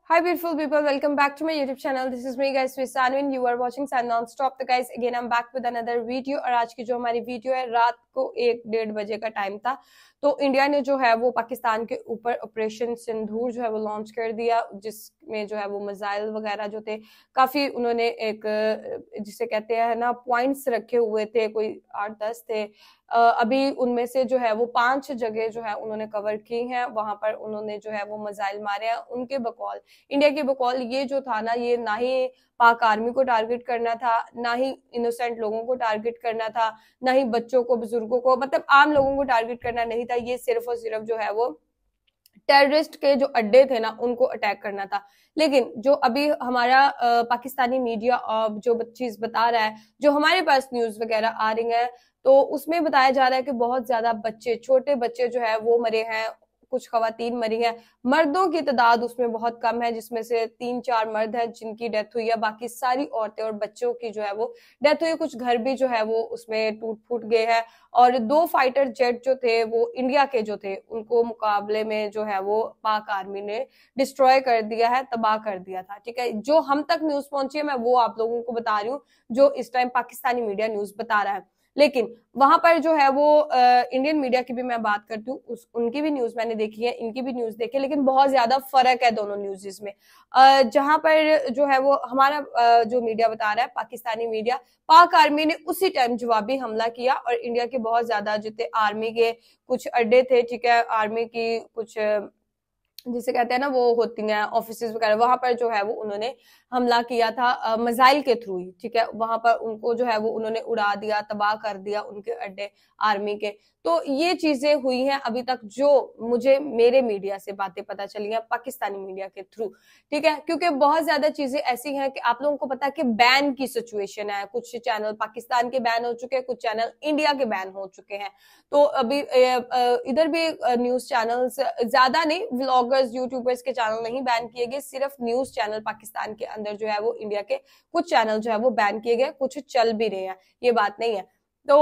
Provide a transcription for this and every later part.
Hi beautiful people, welcome back to my YouTube channel. This is me guys Sanwin. You are watching Sun Non-Stop. तो guys again I'm back with another video और आज की जो हमारी video है रात को 1-1:30 बजे का टाइम था। तो इंडिया ने जो है वो पाकिस्तान के ऊपर ऑपरेशन सिंदूर जो है वो लॉन्च कर दिया, जिसमें जो है वो मिसाइल वगैरह जो थे काफी उन्होंने एक जिसे कहते हैं ना पॉइंट्स रखे हुए थे, कोई 8-10 थे। अभी उनमें से जो है वो 5 जगह जो है उन्होंने कवर की हैं, वहां पर उन्होंने जो है वो मिसाइल मारे हैं। उनके बकौल इंडिया की बकौल ये जो था ना, ये ना ही पाक आर्मी को टारगेट करना था, ना ही इनोसेंट लोगों को टारगेट करना था, ना ही बच्चों को, बुजुर्गों को, मतलब आम लोगों को टारगेट करना नहीं था। ये सिर्फ और सिर्फ जो है वो टेररिस्ट के जो अड्डे थे ना उनको अटैक करना था। लेकिन जो अभी हमारा पाकिस्तानी मीडिया जो चीज बता रहा है, जो हमारे पास न्यूज वगैरह आ रही है, तो उसमें बताया जा रहा है कि बहुत ज्यादा बच्चे, छोटे बच्चे जो है वो मरे हैं, कुछ खवातीन मरी हैं। मर्दों की तादाद उसमें बहुत कम है, जिसमें से 3-4 मर्द हैं जिनकी डेथ हुई है, बाकी सारी औरतें और बच्चों की जो है वो डेथ हुई है। कुछ घर भी जो है वो उसमें टूट फूट गए हैं। और 2 फाइटर जेट जो थे वो इंडिया के जो थे उनको मुकाबले में जो है वो पाक आर्मी ने डिस्ट्रॉय कर दिया है, तबाह कर दिया था। ठीक है, जो हम तक न्यूज पहुंची है मैं वो आप लोगों को बता रही हूँ, जो इस टाइम पाकिस्तानी मीडिया न्यूज बता रहा है। लेकिन वहां पर जो है वो इंडियन मीडिया की भी मैं बात करती हूँ, उनकी भी न्यूज मैंने देखी है, इनकी भी न्यूज देखी है, लेकिन बहुत ज्यादा फर्क है दोनों न्यूज़ में। जहां पर जो है वो हमारा जो मीडिया बता रहा है, पाकिस्तानी मीडिया, पाक आर्मी ने उसी टाइम जवाबी हमला किया और इंडिया के बहुत ज्यादा जो थे आर्मी के कुछ अड्डे थे, ठीक है, आर्मी की कुछ जिसे कहते हैं ना वो होती हैं ऑफिस वगैरह, वहां पर जो है वो उन्होंने हमला किया था मिसाइल के थ्रू ही। ठीक है, वहां पर उनको जो है वो उन्होंने उड़ा दिया, तबाह कर दिया उनके अड्डे आर्मी के। तो ये चीजें हुई हैं अभी तक, जो मुझे मेरे मीडिया से बातें पता चली हैं पाकिस्तानी मीडिया के थ्रू। ठीक है, क्योंकि बहुत ज्यादा चीजें ऐसी हैं कि आप लोगों को पता है कि बैन की सिचुएशन है, कुछ चैनल पाकिस्तान के बैन हो चुके हैं, कुछ चैनल इंडिया के बैन हो चुके हैं। तो अभी इधर भी न्यूज चैनल्स, ज्यादा नहीं, व्लॉगर्स यूट्यूबर्स के चैनल नहीं बैन किए गए, सिर्फ न्यूज चैनल पाकिस्तान के अंदर जो है वो इंडिया के कुछ चैनल जो है वो बैन किए गए, कुछ चल भी रहे हैं, ये बात नहीं है। तो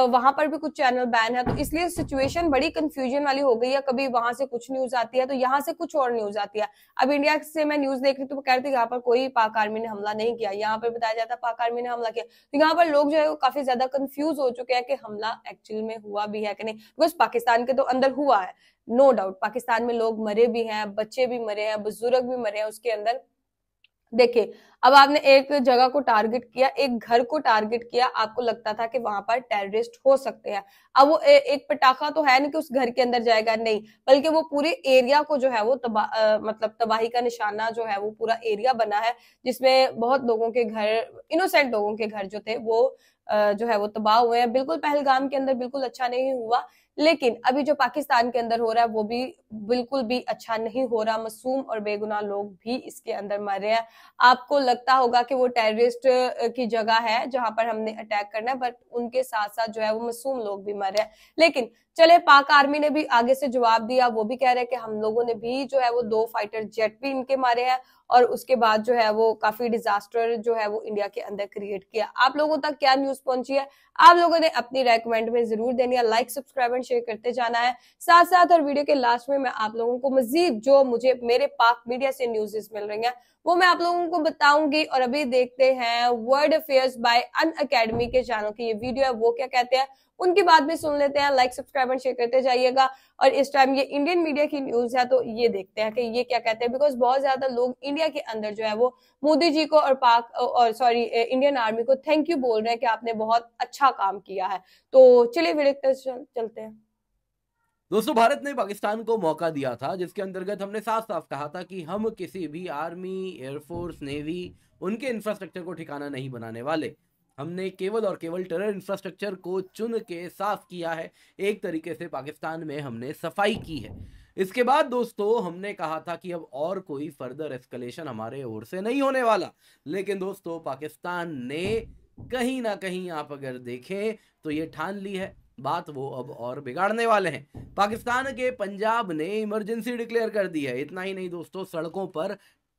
वहां पर भी कुछ चैनल बैन है, तो इसलिए सिचुएशन बड़ी कंफ्यूजन वाली हो गई है। कभी वहां से कुछ न्यूज आती है तो यहाँ से कुछ और न्यूज आती है। अब इंडिया से मैं न्यूज देख रही तो वो कह रही थी यहाँ पर कोई पाक आर्मी ने हमला नहीं किया, यहाँ पर बताया जाता पाक आर्मी ने हमला किया। तो यहाँ पर लोग जो है वो काफी ज्यादा कंफ्यूज हो चुके हैं कि हमला एक्चुअल में हुआ भी है कि नहीं, बिकॉज पाकिस्तान के तो अंदर हुआ है, नो डाउट। पाकिस्तान में लोग मरे भी हैं, बच्चे भी मरे हैं, बुजुर्ग भी मरे हैं उसके अंदर। देखिए, अब आपने एक जगह को टारगेट किया, एक घर को टारगेट किया, आपको लगता था कि वहां पर टेररिस्ट हो सकते हैं। अब वो एक पटाखा तो है नहीं कि उस घर के अंदर जाएगा, नहीं, बल्कि वो पूरे एरिया को जो है वो मतलब तबाही का निशाना जो है वो पूरा एरिया बना है, जिसमें बहुत लोगों के घर, इनोसेंट लोगों के घर जो थे वो जो है वो तबाह हुए हैं। बिल्कुल पहलगाम के अंदर बिल्कुल अच्छा नहीं हुआ, लेकिन अभी जो पाकिस्तान के अंदर हो रहा है वो भी बिल्कुल भी अच्छा नहीं हो रहा। मासूम और बेगुनाह लोग भी इसके अंदर मर रहे हैं। आपको लगता होगा कि वो टेररिस्ट की जगह है जहां पर हमने अटैक करना है, बट उनके साथ साथ जो है वो मासूम लोग भी मर रहे हैं। लेकिन चले, पाक आर्मी ने भी आगे से जवाब दिया, वो भी कह रहे हैं कि हम लोगों ने भी जो है वो 2 फाइटर जेट भी इनके मारे हैं, और उसके बाद जो है वो काफी डिजास्टर जो है वो इंडिया के अंदर क्रिएट किया। आप लोगों तक क्या न्यूज पहुंची है, आप लोगों ने अपनी राय कमेंट में जरूर देनी है, लाइक सब्सक्राइब एंड शेयर करते जाना है। साथ साथ और वीडियो के लास्ट में मैं आप लोगों को मजीद जो मुझे मेरे पाक मीडिया से न्यूज़ मिल रही हैं वो मैं आप लोगों को बताऊंगी। और अभी देखते हैं वर्ल्ड अफेयर्स बाय अन अकेडमी के चैनल की ये वीडियो है, वो क्या कहते हैं, उनकी बात भी सुन लेते हैं। लाइक सब्सक्राइब एंड शेयर करते जाइएगा। और इस टाइम ये इंडियन मीडिया की न्यूज है, तो ये देखते हैं कि ये क्या कहते हैं, बिकॉज बहुत ज्यादा लोग इंडिया के अंदर जो है वो मोदी जी को और सॉरी इंडियन आर्मी को थैंक यू बोल रहे हैं कि आपने बहुत अच्छा काम किया है। तो चलिए वीडियो चलते हैं। दोस्तों, भारत ने पाकिस्तान को मौका दिया था, जिसके अंतर्गत हमने साफ साफ कहा था कि हम किसी भी आर्मी, एयरफोर्स, नेवी, उनके इंफ्रास्ट्रक्चर को ठिकाना नहीं बनाने वाले। हमने केवल और केवल टेरर इंफ्रास्ट्रक्चर को चुन के साफ किया है। एक तरीके से पाकिस्तान में हमने सफाई की है। इसके बाद दोस्तों हमने कहा था कि अब और कोई फर्दर एस्केलेशन हमारे ओर से नहीं होने वाला। लेकिन दोस्तों, पाकिस्तान ने कहीं ना कहीं, आप अगर देखें तो ये ठान ली है बात, वो अब और बिगाड़ने वाले हैं। पाकिस्तान के पंजाब ने इमरजेंसी डिक्लेयर कर दी है। इतना ही नहीं दोस्तों, सड़कों पर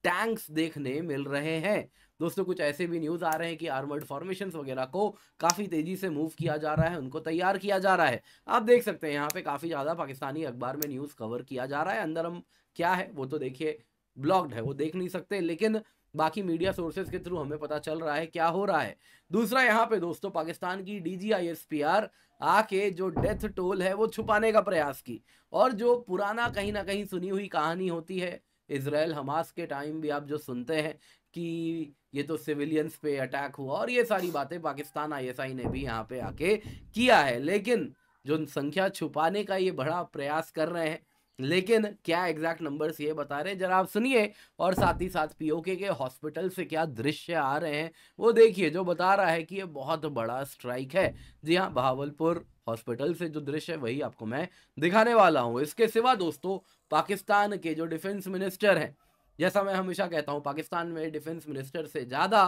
टैंक्स देखने मिल रहे हैं। दोस्तों, कुछ ऐसे भी न्यूज आ रहे हैं कि आर्मर्ड फॉर्मेशंस वगैरह को काफी तेजी से मूव किया जा रहा है, उनको तैयार किया जा रहा है। आप देख सकते हैं यहाँ पे काफी ज्यादा पाकिस्तानी अखबार में न्यूज कवर किया जा रहा है। अंदर हम क्या है वो तो देखिए, ब्लॉक्ड है, वो देख नहीं सकते, लेकिन बाकी मीडिया सोर्सेज के थ्रू हमें पता चल रहा है क्या हो रहा है। दूसरा यहाँ पे दोस्तों पाकिस्तान की DGISPR आके जो डेथ टोल है वो छुपाने का प्रयास की, और जो पुराना कहीं ना कहीं सुनी हुई कहानी होती है इजराइल हमास के टाइम भी आप जो सुनते हैं कि ये तो सिविलियंस पे अटैक हुआ, और ये सारी बातें पाकिस्तान ISI ने भी यहाँ पे आके किया है, लेकिन जो संख्या छुपाने का ये बड़ा प्रयास कर रहे हैं, लेकिन क्या एग्जैक्ट नंबर्स ये बता रहे हैं जरा आप सुनिए, और साथ ही साथ POK के हॉस्पिटल से क्या दृश्य आ रहे हैं वो देखिए, जो बता रहा है कि ये बहुत बड़ा स्ट्राइक है। जी हाँ, बहावलपुर हॉस्पिटल से जो दृश्य है वही आपको मैं दिखाने वाला हूँ। इसके सिवा दोस्तों पाकिस्तान के जो डिफेंस मिनिस्टर हैं, जैसा मैं हमेशा कहता हूँ पाकिस्तान में डिफेंस मिनिस्टर से ज्यादा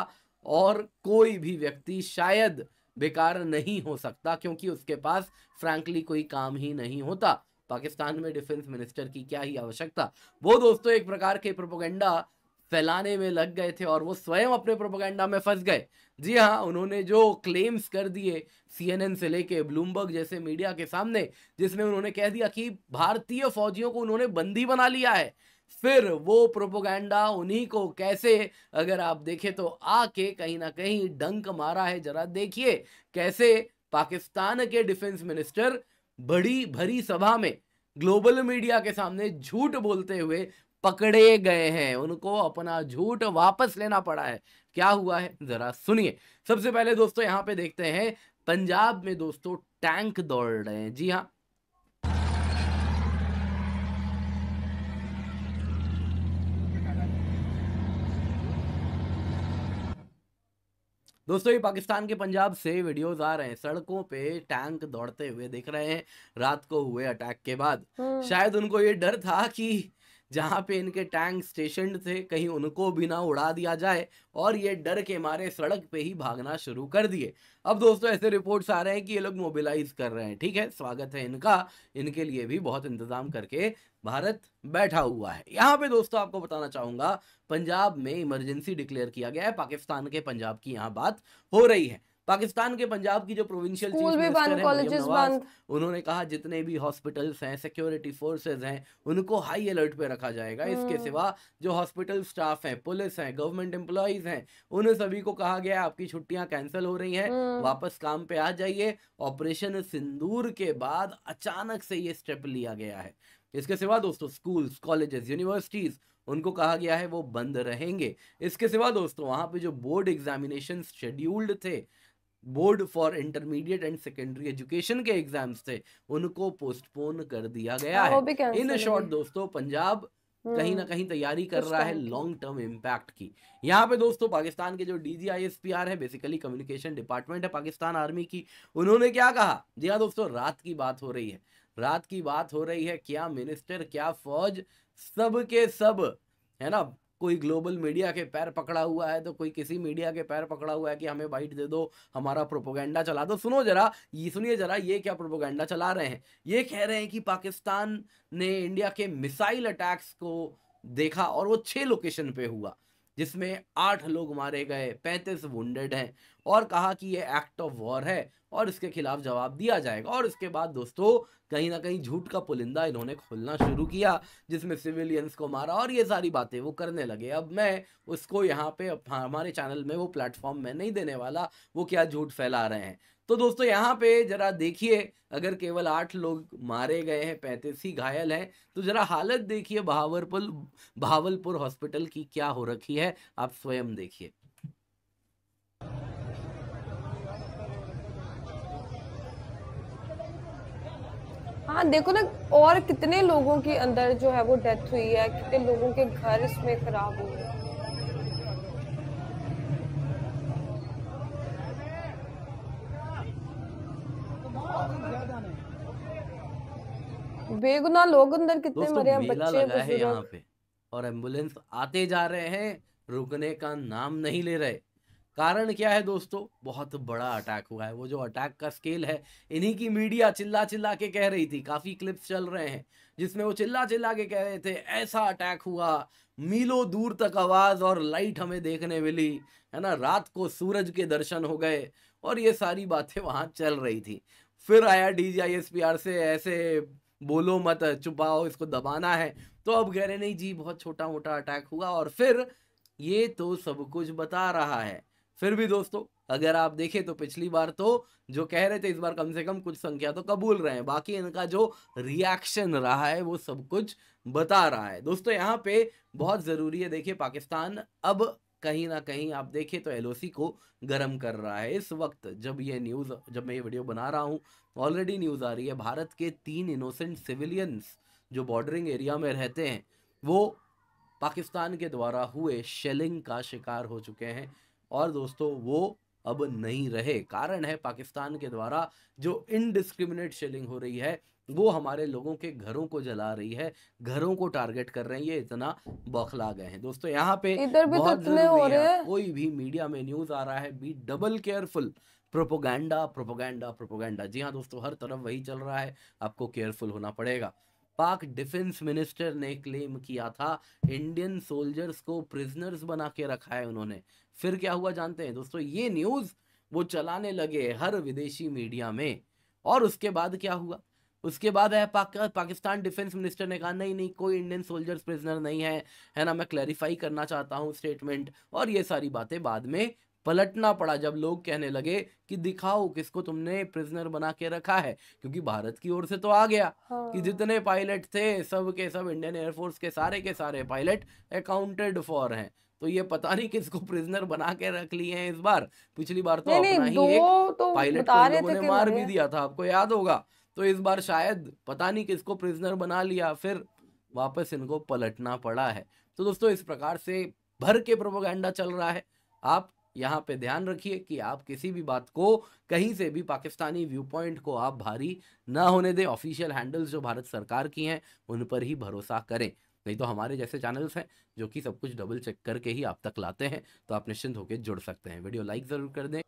और कोई भी व्यक्ति शायद बेकार नहीं हो सकता, क्योंकि उसके पास फ्रैंकली कोई काम ही नहीं होता। पाकिस्तान में डिफेंस मिनिस्टर की क्या ही आवश्यकता। वो दोस्तों एक प्रकार के प्रोपेगेंडा फैलाने में लग गए थे और वो स्वयं अपने प्रोपेगेंडा में फंस गए। जी हाँ, उन्होंने जो क्लेम्स कर दिए CNN से लेके ब्लूमबर्ग जैसे मीडिया के सामने, जिसमें उन्होंने कह दिया कि भारतीय फौजियों को उन्होंने बंदी बना लिया है, फिर वो प्रोपेगेंडा उन्हीं को कैसे, अगर आप देखें तो आके कहीं ना कहीं डंक मारा है। जरा देखिए कैसे पाकिस्तान के डिफेंस मिनिस्टर बड़ी भरी सभा में ग्लोबल मीडिया के सामने झूठ बोलते हुए पकड़े गए हैं, उनको अपना झूठ वापस लेना पड़ा है। क्या हुआ है जरा सुनिए। सबसे पहले दोस्तों यहाँ पे देखते हैं पंजाब में दोस्तों टैंक दौड़ रहे हैं। जी हाँ, दोस्तों ये पाकिस्तान के पंजाब से वीडियोस आ रहे हैं, सड़कों पे टैंक दौड़ते हुए दिख रहे हैं रात को हुए अटैक के बाद। शायद उनको ये डर था कि जहां पे इनके टैंक स्टेशन थे कहीं उनको भी ना उड़ा दिया जाए, और ये डर के मारे सड़क पे ही भागना शुरू कर दिए। अब दोस्तों ऐसे रिपोर्ट्स आ रहे हैं कि ये लोग मोबिलाइज कर रहे हैं। ठीक है, स्वागत है इनका, इनके लिए भी बहुत इंतजाम करके भारत बैठा हुआ है। यहाँ पे दोस्तों आपको बताना चाहूंगा पंजाब में इमरजेंसी डिक्लेयर किया गया है। पाकिस्तान के पंजाब की यहाँ बात हो रही है। पाकिस्तान के पंजाब की जो प्रोविंशियल चीफ मिनिस्टर है मरियम नवाज, उन्होंने कहा जितने भी हॉस्पिटल्स हैं, सिक्योरिटी फोर्सेज हैं, उनको हाई अलर्ट पे रखा जाएगा। इसके सिवा जो हॉस्पिटल स्टाफ हैं, पुलिस हैं, गवर्नमेंट एम्प्लॉइज हैं, उन सभी को कहा गया आपकी छुट्टियां कैंसिल हो रही हैं, वापस काम पे आ जाइए। ऑपरेशन सिंदूर के बाद अचानक से ये स्टेप लिया गया है। इसके सिवा दोस्तों स्कूल्स, कॉलेजेस, यूनिवर्सिटीज, उनको कहा गया है वो बंद रहेंगे। इसके सिवा दोस्तों वहां पे जो बोर्ड एग्जामिनेशन शेड्यूल्ड थे, board for intermediate and secondary education के एग्जाम्स थे, उनको पोस्टपोन कर दिया गया है। इन शॉर्ट दोस्तों पंजाब कहीं ना कहीं तैयारी कर रहा है लॉन्ग टर्म इम्पैक्ट की। यहाँ पे दोस्तों पाकिस्तान के जो DGISPR है, बेसिकली कम्युनिकेशन डिपार्टमेंट है पाकिस्तान आर्मी की, उन्होंने क्या कहा। जी हाँ दोस्तों, रात की बात हो रही है, रात की बात हो रही है। क्या मिनिस्टर, क्या फौज, सब के सब है ना, कोई ग्लोबल मीडिया के पैर पकड़ा हुआ है तो कोई किसी मीडिया के पैर पकड़ा हुआ है कि हमें बाइट दे दो, हमारा प्रोपोगेंडा चला दो। सुनो जरा, ये सुनिए जरा, ये क्या प्रोपोगेंडा चला रहे हैं। ये कह रहे हैं कि पाकिस्तान ने इंडिया के मिसाइल अटैक्स को देखा और वो 6 लोकेशन पे हुआ, जिसमें 8 लोग मारे गए, 35 वुंडेड हैं, और कहा कि ये एक्ट ऑफ वॉर है और इसके खिलाफ जवाब दिया जाएगा। और इसके बाद दोस्तों कहीं ना कहीं झूठ का पुलिंदा इन्होंने खोलना शुरू किया, जिसमें सिविलियंस को मारा और ये सारी बातें वो करने लगे। अब मैं उसको यहाँ पे हमारे चैनल में वो प्लेटफॉर्म में नहीं देने वाला, वो क्या झूठ फैला रहे हैं। तो दोस्तों यहाँ पे जरा देखिए, अगर केवल 8 लोग मारे गए हैं, 35 ही घायल हैं, तो जरा हालत देखिए बहावलपुर हॉस्पिटल की क्या हो रखी है, आप स्वयं देखिए। हाँ देखो ना, और कितने लोगों के अंदर जो है वो डेथ हुई है, कितने लोगों के घर इसमें खराब हुए हैं। बेगुनाह लोग अंदर कितने मरे हैं, मेला बच्चे, लगा है यहाँ बुजुर्ग। पे और एम्बुलेंस आते जा रहे हैं, रुकने का नाम नहीं ले रहे। कारण क्या है दोस्तों, बहुत बड़ा अटैक हुआ है। वो जो अटैक का स्केल है, इन्हीं की मीडिया चिल्ला चिल्ला के कह रही थी, काफी क्लिप्स चल रहे हैं जिसमें वो चिल्ला चिल्ला के कह रहे थे ऐसा अटैक हुआ, मीलों दूर तक आवाज और लाइट हमें देखने मिली, है ना, रात को सूरज के दर्शन हो गए, और ये सारी बातें वहां चल रही थी। फिर आया DGISPR से ऐसे बोलो मत, चुपाओ, इसको दबाना है। तो अब कह रहे नहीं जी बहुत छोटा मोटा अटैक हुआ, और फिर ये तो सब कुछ बता रहा है। फिर भी दोस्तों अगर आप देखें तो पिछली बार तो जो कह रहे थे इस बार कम से कम कुछ संख्या तो कबूल रहे हैं, बाकी इनका जो रिएक्शन रहा है वो सब कुछ बता रहा है। दोस्तों यहाँ पे बहुत जरूरी है, देखिए पाकिस्तान अब कहीं ना कहीं आप देखें तो एलओसी को गर्म कर रहा है। इस वक्त जब मैं ये वीडियो बना रहा हूँ ऑलरेडी न्यूज आ रही है, भारत के 3 इनोसेंट सिविलियंस जो बॉर्डरिंग एरिया में रहते हैं वो पाकिस्तान के द्वारा हुए शेलिंग का शिकार हो चुके हैं। और दोस्तों वो अब नहीं रहे, कारण है पाकिस्तान के द्वारा जो इनडिस्क्रिमिनेट शेलिंग हो रही है वो हमारे लोगों के घरों को जला रही है, घरों को टारगेट कर रहे हैं, ये इतना बौखला गए हैं। दोस्तों यहाँ पे इधर भी बहुत तो इतने हो जरूरी रहे है, हैं। कोई भी मीडिया में न्यूज आ रहा है be double careful. Propaganda propaganda propaganda, जी हाँ दोस्तों हर तरफ वही चल रहा है, आपको केयरफुल होना पड़ेगा। पाक डिफेंस मिनिस्टर ने क्लेम किया था इंडियन सोल्जर्स को प्रिजनर्स बना के रखा है उन्होंने। फिर क्या हुआ जानते हैं दोस्तों, ये न्यूज वो चलाने लगे हर विदेशी मीडिया में, और उसके बाद क्या हुआ, उसके बाद है पाकिस्तान डिफेंस मिनिस्टर ने कहा नहीं नहीं कोई इंडियन सोल्जर्स प्रिजनर नहीं है ना, मैं क्लैरिफाई करना चाहता हूँ स्टेटमेंट। और ये सारी बातें बाद में पलटना पड़ा जब लोग कहने लगे कि दिखाओ किसको तुमने प्रिजनर बना के रखा है, क्योंकि भारत की ओर से तो आ गया कि जितने पायलट थे सब के सब इंडियन एयरफोर्स के सारे पायलट अकाउंटेड फॉर हैं। तो ये पता नहीं किसको प्रिजनर बना के रख लिए हैं इस बार। पिछली बार तो नहीं अपना नहीं, ही दो एक तो पायलट को बता इन रहे लोगों थे ने कि मार मरे भी हैं। दिया था, आपको याद होगा। तो इस बार शायद पता नहीं किसको प्रिजनर बना लिया, फिर वापस इनको पलटना पड़ा है। तो दोस्तों इस प्रकार से भर के प्रोपेगेंडा चल रहा है। आप यहाँ पे ध्यान रखिए कि आप किसी भी बात को कहीं से भी पाकिस्तानी व्यू पॉइंट को आप भारी ना होने दें। ऑफिशियल हैंडल्स जो भारत सरकार की हैं उन पर ही भरोसा करें, नहीं तो हमारे जैसे चैनल्स हैं जो कि सब कुछ डबल चेक करके ही आप तक लाते हैं, तो आप निश्चिंत होकर जुड़ सकते हैं। वीडियो लाइक जरूर कर दें।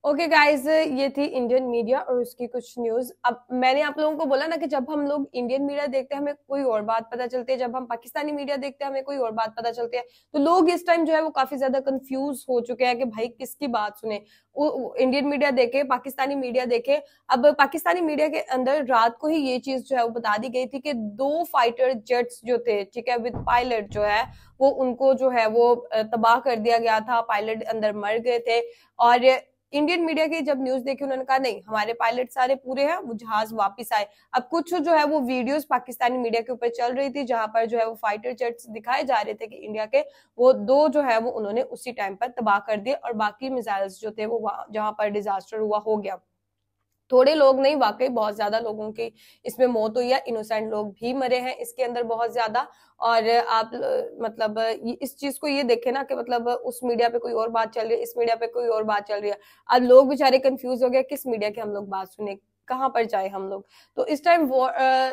ओके गाइज, ये थी इंडियन मीडिया और उसकी कुछ न्यूज। अब मैंने आप लोगों को बोला ना कि जब हम लोग इंडियन मीडिया देखते हैं हमें कोई और बात पता चलती है, जब हम पाकिस्तानी मीडिया देखते हैं हमें कोई और बात पता चलती है। तो लोग इस टाइम जो है वो काफी ज्यादा कंफ्यूज हो चुके हैं कि भाई किसकी बात सुने। इंडियन मीडिया देखे, पाकिस्तानी मीडिया देखे। अब पाकिस्तानी मीडिया के अंदर रात को ही ये चीज जो है वो बता दी गई थी कि 2 फाइटर जेट्स जो थे, ठीक है, विद पायलट जो है वो उनको जो है वो तबाह कर दिया गया था, पायलट अंदर मर गए थे। और इंडियन मीडिया की जब न्यूज देखी उन्होंने कहा नहीं हमारे पायलट सारे पूरे हैं, वो जहाज वापस आए। अब कुछ जो है वो वीडियोस पाकिस्तानी मीडिया के ऊपर चल रही थी जहां पर जो है वो फाइटर जेट्स दिखाए जा रहे थे कि इंडिया के, वो 2 जो है वो उन्होंने उसी टाइम पर तबाह कर दिए और बाकी मिसाइल्स जो थे वो जहां पर डिजास्टर हुआ हो गया। थोड़े लोग नहीं, वाकई बहुत ज्यादा लोगों की इसमें मौत हुई है, इनोसेंट लोग भी मरे हैं इसके अंदर बहुत ज्यादा। और आप मतलब इस चीज को ये देखे ना कि मतलब उस मीडिया पे कोई और बात चल रही है, इस मीडिया पे कोई और बात चल रही है। अब लोग बेचारे कंफ्यूज हो गए किस मीडिया की हम लोग बात सुने, कहाँ पर जाए हम लोग। तो इस टाइम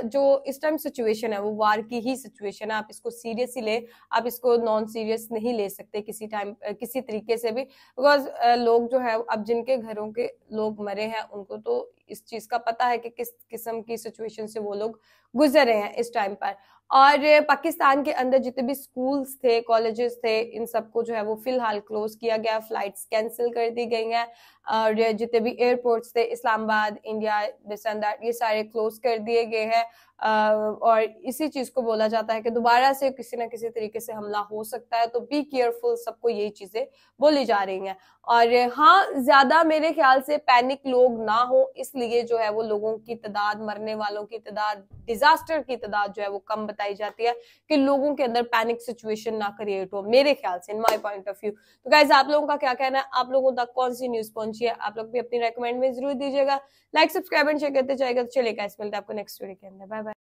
जो इस टाइम सिचुएशन है वो वार की ही सिचुएशन है। आप इसको सीरियसली ले, आप इसको नॉन सीरियस नहीं ले सकते किसी टाइम किसी तरीके से भी, बिकॉज लोग जो है अब जिनके घरों के लोग मरे हैं उनको तो इस चीज का पता है कि किस किस्म की सिचुएशन से वो लोग गुजर रहे हैं इस टाइम पर। और पाकिस्तान के अंदर जितने भी स्कूल्स थे, कॉलेजेस थे, इन सबको जो है वो फिलहाल क्लोज किया गया, फ्लाइट्स कैंसिल कर दी गई हैं। और जितने भी एयरपोर्ट्स थे Islamabad, India, this and that, ये सारे क्लोज कर दिए गए हैं। और इसी चीज को बोला जाता है कि दोबारा से किसी ना किसी तरीके से हमला हो सकता है, तो बी केयरफुल, सबको यही चीजें बोली जा रही हैं। और हाँ, ज्यादा मेरे ख्याल से पैनिक लोग ना हो, इसलिए जो है वो लोगों की तादाद, मरने वालों की तादाद, डिजास्टर की तादाद जो है वो कम बताई जाती है कि लोगों के अंदर पैनिक सिचुएशन ना क्रिएट हो, मेरे ख्याल से, in my point of view. तो गाइस आप लोगों का क्या कहना है, आप लोगों तक कौन सी न्यूज पहुंची है, आप लोग भी अपनी रेकमेंड में जरूर दीजिएगा। लाइक, सब्सक्राइब एंड शेयर करते जाएगा। तो चलिए गाइस मिलते हैं आपको नेक्स्ट वीडियो के अंदर, बाय बाय।